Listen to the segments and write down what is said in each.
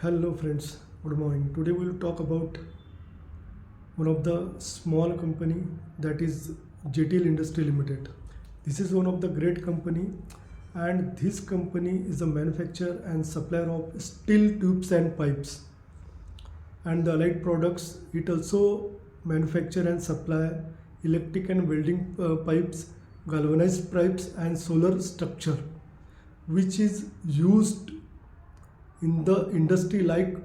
Hello friends, good morning. Today we will talk about one of the small company, that is JTL Industry Limited. This is one of the great company, and this company is a manufacturer and supplier of steel tubes and pipes and the allied products. It also manufacture and supply electric and welding pipes, galvanized pipes and solar structure, which is used in the industry like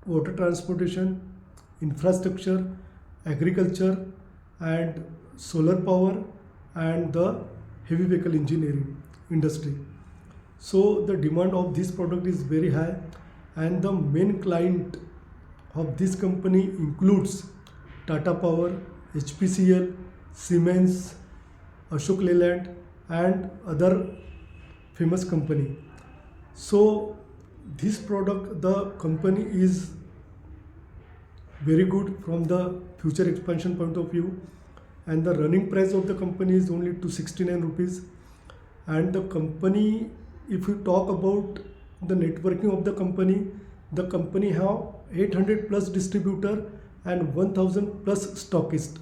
water transportation, infrastructure, agriculture and solar power and the heavy vehicle engineering industry. So the demand of this product is very high, and the main client of this company includes Tata Power, HPCL, Siemens, Ashok Leyland and other famous company. So this product, the company is very good from the future expansion point of view, and the running price of the company is only 269 rupees. And the company, if you talk about the networking of the company have 800 plus distributor and 1000 plus stockist.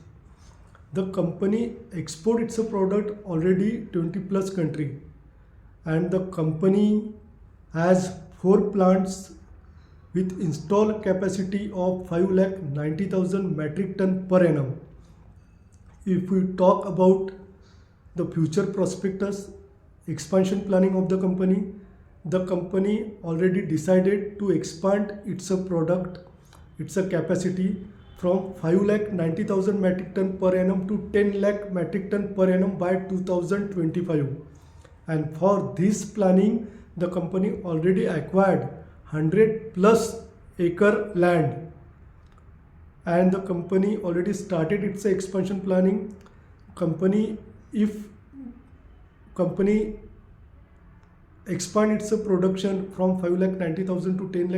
The company export its product already 20 plus country, and the company has 4 plants with installed capacity of 5,90,000 metric ton per annum. If we talk about the future prospectus, expansion planning of the company already decided to expand its product, its capacity from 5,90,000 metric ton per annum to 10 lakh metric ton per annum by 2025. And for this planning, the company already acquired 100 plus acre land, and the company already started its expansion planning. If company expand its production from 5,90,000 to 10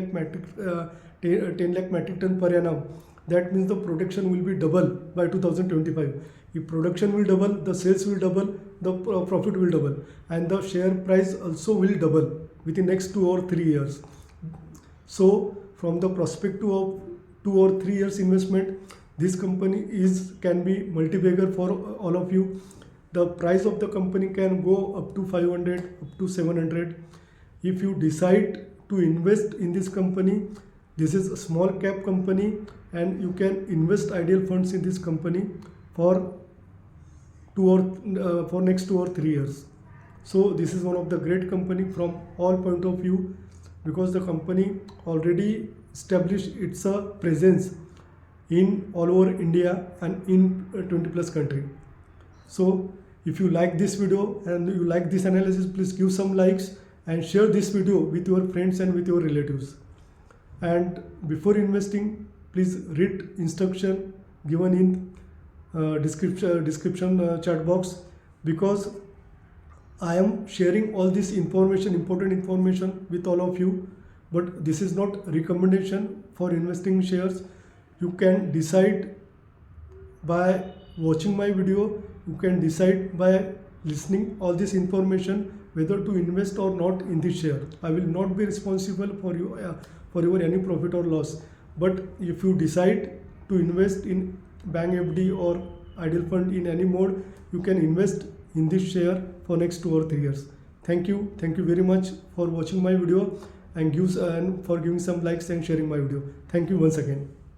lakh metric ton per annum, that means the production will be double by 2025. If production will double, the sales will double, the profit will double, and the share price also will double within next 2 or 3 years. So from the perspective of 2 or 3 years investment, this company can be multi-bagger for all of you. The price of the company can go up to 500, up to 700. If you decide to invest in this company, this is a small cap company, and you can invest ideal funds in this company for for next 2 or 3 years. So this is one of the great company from all point of view, because the company already established its presence in all over India and in 20 plus country. So if you like this video and you like this analysis, please give some likes and share this video with your friends and with your relatives. And before investing, please read instruction given in description chat box, because I am sharing all this information, important information with all of you, but this is not recommendation for investing shares. You can decide by watching my video, you can decide by listening all this information whether to invest or not in this share. I will not be responsible for your any profit or loss. But if you decide to invest in bank FD or ideal fund in any mode, you can invest in this share for next 2 or 3 years. Thank you very much for watching my video, and for giving some likes and sharing my video. Thank you once again.